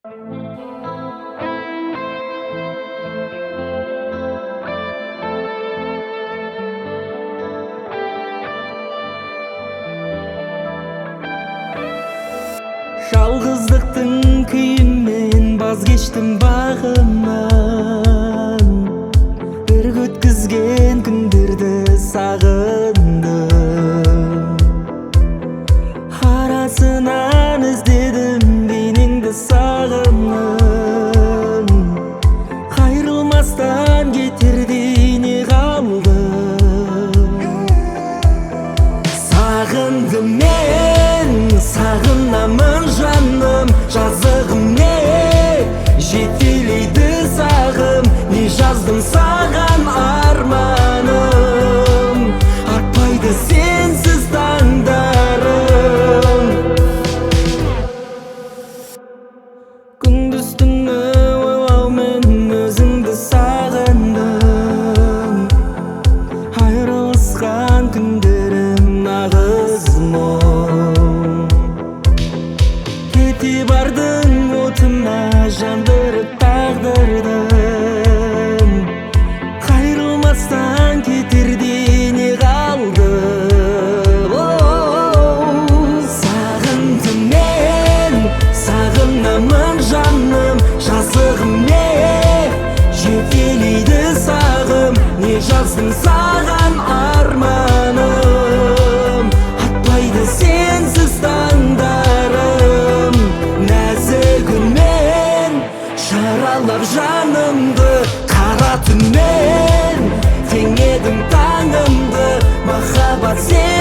Жалғыздықтың күйімен баз кештім бағымнан. Бір өткізген күндерді сағындым. Арасынан іздедім бейнеңді сағымның. Қайрылмастан кетердей не қалды? Сағындым мен, сағынамын жаным, жазығым не жетелейді сағым. Не жаздым саған арманым, атпайды сенсіз таңдарым. Күндіз түні ойлаумен өзіңді сағындым. Айырылысқан күндерім нағыз мұң. Кете бардың отына жандырып тағдырдым. Қайрылмастан кетердей не қалды? Сағындым мен, сағынамын жаным, жазығым не жетелейді сағым. Не жаздым саған арманым, атпайды сенсіз таңдарым. Нәзік үнмен жаралап жанымды, қара түнмен теңедім таңымды. Махаббат сен